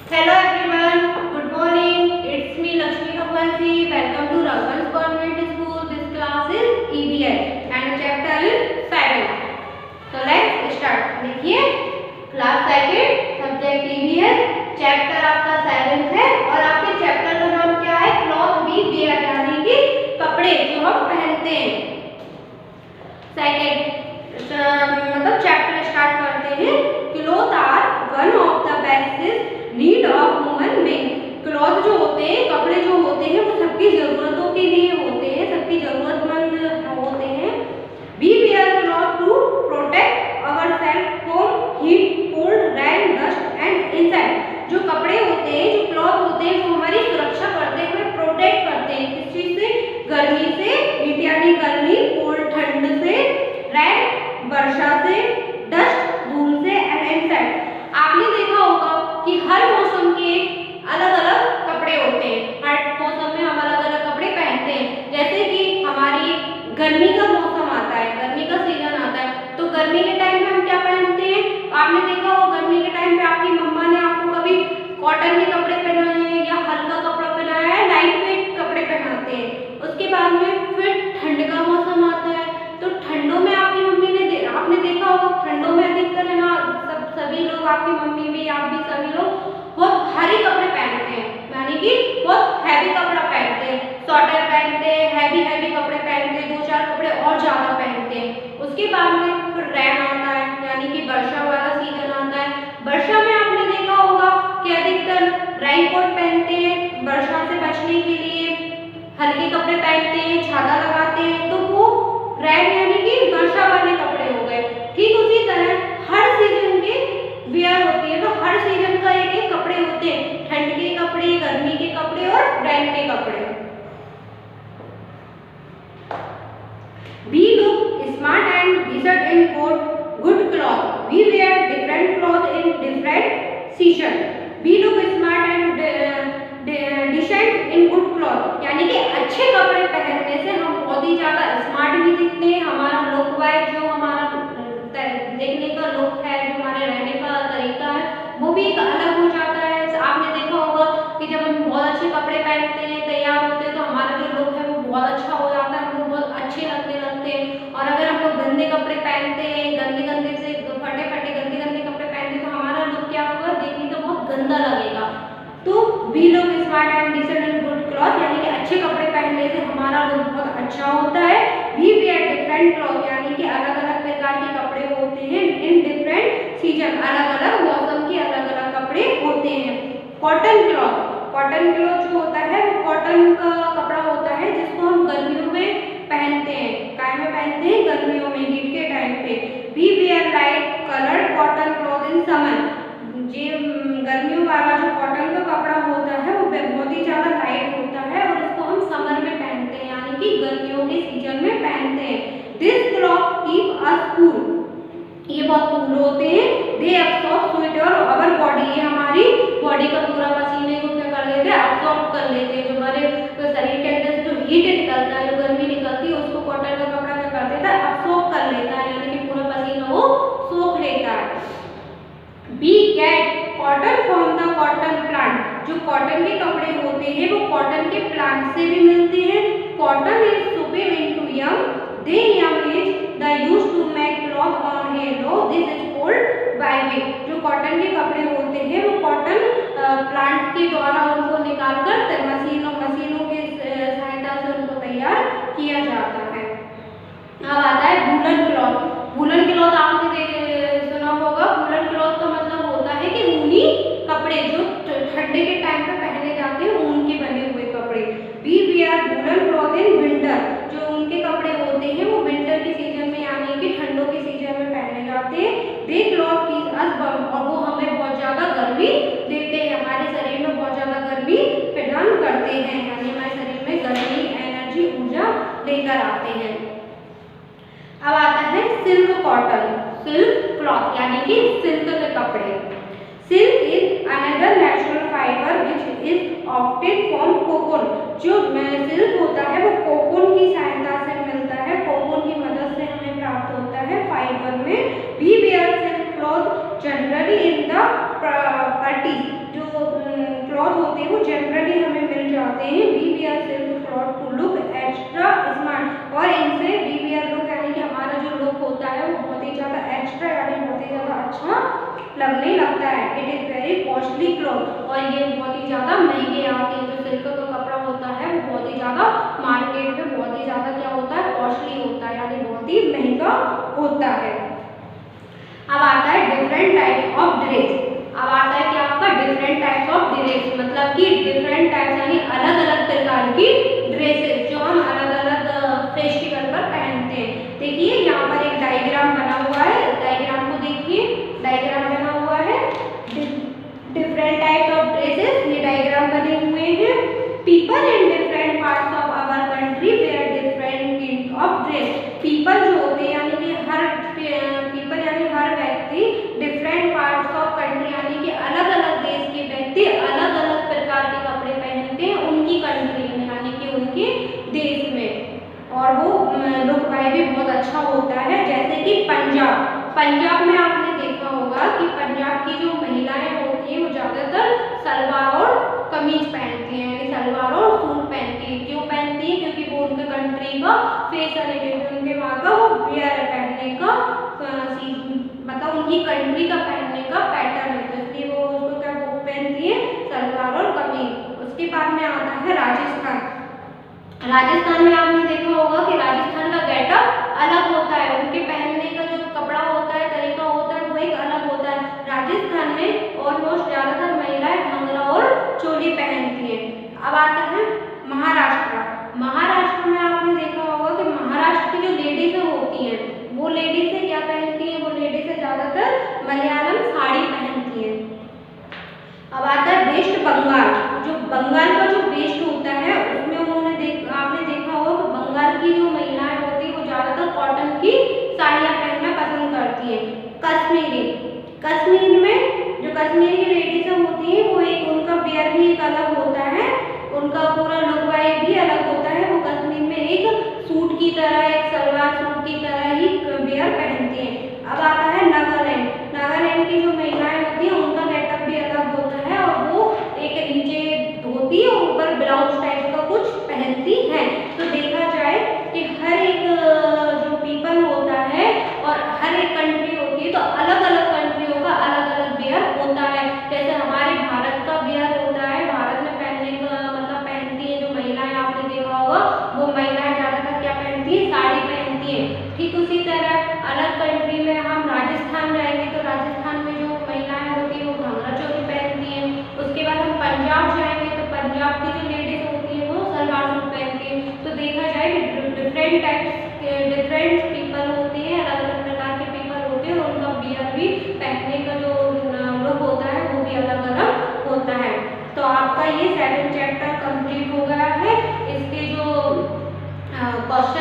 Hello everyone, good morning. It's me Lakshmi Kapalji. Welcome to Raghavans Convent School. This class is EBS and chapter is 7. So let's start. देखिए class second subject EBS chapter आपका 7th है और आपके chapter का नाम क्या है? Cloth we where यानी कि कपड़े जो हम पहनते हैं। सेकंड मतलब चैप्टर स्टार्ट करते हैं। Cloth are one of the basic need of human being. Cloth जो होते हैं, कपड़े जो होते हैं वो सबकी जरूरतों के लिए होते हैं, सबकी जरूरतमंद होते हैं। We wear cloth to protect ourselves from heat, cold, rain, dust and insect. जो कपड़े होते हैं, जो क्लॉथ होते हैं वो हमारी सुरक्षा करते हैं, हमें प्रोटेक्ट करते हैं। किस चीज से? गर्मी से, हीट यानी गर्मी, कोल्ड ठंड से, रेन वर्षा से, डस्ट धूल से एंड इंसेक्ट। आपने देखा होगा कि हर मौसम के अलग अलग कपड़े होते हैं, हर मौसम में हम अलग अलग कपड़े पहनते हैं। जैसे कि हमारी गर्मी का मौसम आता है, गर्मी का सीजन आता है, तो गर्मी के टाइम में हम क्या पहनते हैं? आपने देखा होगा गर्मी के टाइम पे आपकी मम्मा ने आपको कभी कॉटन के कपड़े पहनाए हैं या हल्का कपड़ा पहनाया है, लाइट वेट कपड़े पहनाते हैं। उसके बाद में फिर ठंड का मौसम आता है, तो ठंडों में आपकी मम्मी ने आपने देखा होगा ठंडों में अधिकतर है ना सभी लोग, आपकी मम्मी भी, आप भी, सभी लोग बहुत भारी कपड़े पहनते हैं, यानी कि बहुत हैवी कपड़ा पहनते हैं, स्वेटर पहनते हैं, हैवी कपड़े पहनते हैं, 2-4 कपड़े और ज्यादा पहनते हैं। उसके बाद में फिर रेन आता है, यानी कि वर्षा वाला सीजन आता है। वर्षा में आपने देखा होगा कि अधिकतर रेनकोट पहनते हैं, वर्षा से बचने के लिए हल्के कपड़े पहनते हैं, छाता लगाते हैं, तो वो रेन यानी कि वर्षा वाले कपड़े हो गए। ठीक उसी तरह हर सीजन के वेयर होती है, तो हर सीजन का एक एक कपड़े होते हैं, ठंड के कपड़े, गर्मी के कपड़े और रेन के कपड़े। We look smart and decent in good cloth. We wear different cloth in different season. We look smart and decent in good cloth, यानी कि अच्छे कपड़े पहनने से हम बहुत ही ज्यादा स्मार्ट भी दिखते हैं। हमारा लुक वाइज जो हमारा देखने का लुक है, जो हमारे रहने का तरीका है, वो भी एक अलग हो जाता है। आपने देखा होगा कि जब हम बहुत अच्छे कपड़े पहनते हैं, तैयार होते हैं, तो हमारा जो लुक है वो बहुत अच्छा हो जाता है, हम लोग बहुत अच्छे लगते हैं। और अगर हम लोग गंदे कपड़े पहनते हैं, गंदे से फटे गंदे कपड़े पहनते हैं, तो हमारा लुक क्या होगा? देखने का बहुत गंदा लगेगा। तो we look smart and decent in good cloth, यानी कि अच्छे कपड़े पहनने से हमारा लुक बहुत अच्छा होता है। वी वेयर डिफरेंट क्लॉथ, यानी कि अलग अलग प्रकार के कपड़े होते हैं इन डिफरेंट सीजन, अलग अलग मौसम के अलग अलग कपड़े होते हैं। कॉटन क्लॉथ जो होता है वो कॉटन का कपड़ा होता है, जिसको हम गर्मियों में पहनते हैं। काय में पहनते हैं? गर्मियों में, हीट के टाइम पे। We wear light coloured cotton cloth in summer. जी गर्मियों वाला जो कॉटन का कपड़ा होता है वो बहुत ही ज्यादा लाइट होता है और इसको हम समर में पहनते हैं, यानी कि गर्मियों के सीजन में पहनते हैं। This cloth keep us cool, ये बहुत कूल होते हैं। दे अब्सॉर्ब स्वेट और अवर बॉडी, ये हमारी बॉडी का पूरा पसीने को क्या कर देते हैं? अब्सॉर्ब कर लेते हैं। जो हमारे शरीर के अंदर जो हीट निकलता है, जो गर्मी निकलती है, उसको कॉटन का कपड़ा क्या कर देता है? अब्सॉर्ब कर लेता है, यानी कि पूरा पसीना वो सोख लेता है। We get cotton from the cotton plant, जो कॉटन के कपड़े होते हैं वो कॉटन के प्लांट से भी मिलते हैं। Cotton is sown into young, they young is the used to make cloth on hair, though this is called weaving। जो कॉटन के कपड़े होते हैं वो कॉटन प्लांट के द्वारा उनको निकालकर मशीनों के सहायता से उनको तैयार किया जाता है। अब आता है वूलन क्लॉथ। वूलन क्लॉथ आपने सुना होगा। वूलन क्लॉथ का मतलब होता है कि ऊनी कपड़े, जो ठंडे के टाइम पे पहने जाते हैं, ऊन के बने हुए कपड़े। We wear woollen cloth in winter, जो उनके कपड़े होते हैं वो विंटर के सीजन में, यानी कि ठंडों के सीजन में पहने जाते हैं। दे क्लॉथ कीप अस वार्म, और वो हमें बहुत ज्यादा गर्मी देते हैं, हमारे शरीर में बहुत ज्यादा गर्मी प्रदान करते हैं, यानी हमारे शरीर में गर्मी, एनर्जी, ऊर्जा लेकर आते हैं। अब आता है सिल्क कॉटन, सिल्क क्लॉथ, यानी कि सिल्क के कपड़े। Silk is another natural fibre which is obtain from cocoon. जो सिल्क होता है वो कोकून की सहायता से मिलता है, कोकून की मदद से हमें प्राप्त होता है फाइबर में। We wear silk cloth generally in the party, जो करते हैं we wear silk cloth to look extra smart. और इनसे वी वियर लुक यानी कि हमारा जो लुक होता है वो बहुत ही ज़्यादा एक्स्ट्रा यानी बहुत ही ज़्यादा अच्छा लगने लगता है। It is very costly cloth, और ये बहुत ही ज़्यादा महंगे आते हैं। जो सिल्क का कपड़ा होता है वो बहुत ही ज़्यादा मार्केट में बहुत ही ज़्यादा क्या होता है, कॉस्टली होता है यानी बहुत ही महंगा होता है। अब आता है डिफरेंट टाइप ऑफ ड्रेस। अब आता है कि आपका डिफरेंट टाइप्स ऑफ ड्रेस, मतलब कि डिफरेंट टाइप्स यानी अलग अलग प्रकार की ड्रेसेस जो हम अलग अलग फेस्टिवल पर पहनते हैं। देखिए यहाँ पर एक डायग्राम बना हुआ है, डायग्राम को देखिए, डायग्राम बना हुआ है डिफरेंट टाइप्स ऑफ ड्रेसेस। ये डायग्राम बने हुए हैं। People in different parts of our country wear different kind of dress. People जो होते हैं यानी कि हर पीपल यानी हर व्यक्ति, डिफरेंट पार्ट्स ऑफ कंट्री यानी कि अलग अलग देश के व्यक्ति अलग अलग प्रकार के कपड़े पहनते हैं उनकी कंट्री में यानी कि उनके देश में, और वो लुक वाइज भी बहुत अच्छा होता है। जैसे कि पंजाब, पंजाब में आपने देखा होगा कि पंजाब की जो महिलाएं होती हैं वो ज़्यादातर सलवार और कमीज पहनती हैं यानी सलवार और सूट पहनती हैं। क्यों पहनती हैं? क्योंकि वो उनके कंट्री का फैशन है, क्योंकि उनके वहाँ का वो वेयर पहनने का मतलब उनकी कंट्री का पहनने का पैटर्न है, तो इसलिए वो उसको क्या पहनती है, सलवार और कमीज। उसके बाद में आता है राजस्थान। राजस्थान में आपने देखा होगा कि राजस्थान का गेटअप अलग होता है, उनके पहनने का जो कपड़ा होता है, तरीका होता है, वो एक अलग होता है। राजस्थान में ऑलमोस्ट ज़्यादातर महिलाएं घंघरा और चोली पहनती हैं। अब आता है महाराष्ट्र। महाराष्ट्र में आपने देखा होगा कि महाराष्ट्र की जो लेडीज़ होती हैं वो लेडीज़ क्या पहनती हैं, वो लेडीज़ ज़्यादातर मलयालम साड़ी पहनती हैं। अब आता है वेस्ट बंगाल। जो बंगाल का जो वेस्ट होता है उसमें आपने देखा होगा कि बंगाल की जो महिलाएं होती हैं वो ज़्यादातर कॉटन की साड़ियाँ पहनना पसंद करती हैं। कश्मीरी, कश्मीर में जो कश्मीरी की लेडीज़ होती हैं वो एक उनका वेयर भी एक अलग होता है, उनका पूरा लुक वाइज भी अलग होता है। वो कश्मीर में एक सूट की तरह, एक सलवार सूट की तरह ही वेयर पहनती हैं। अब आता है नागालैंड। नागालैंड की जो महिलाएं होती हैं उनका गेटअप भी अलग होता है, और वो एक नीचे धोती और ऊपर ब्लाउज टाइप का कुछ पहनती है। तो देखा जाए कि हर एक जो पीपल होता है और हर एक कंट्री होती है तो अलग अलग कंट्रियों का अलग अलग वेयर होता है। जैसे हमारे भारत का वेयर होता है, भारत में पहनने का मतलब पहनती है जो महिलाएं, आपने देखा होगा वो महिलाएं ज़्यादातर क्या पहनती है, साड़ी पहनती है। ठीक उसी तरह अलग कंट्री में हम राजस्थान जाएंगे तो राजस्थान में जो महिलाएं होती है वो घाघरा चोली पहनती हैं। उसके बाद हम पंजाब जाएंगे तो पंजाब की जो लेडीज होती है वो सलवार सूट पहनती है। तो देखा जाए कि डिफरेंट टाइप्स के डिफरेंट पीपल होते हैं, अलग अलग प्रकार के पीपल होते हैं, और उनका वियर भी पहनने का जो लुक होता है वो भी अलग अलग होता है। तो आपका ये 7 चैप्टर कंप्लीट हो गया है। इसके जो क्वेश्चन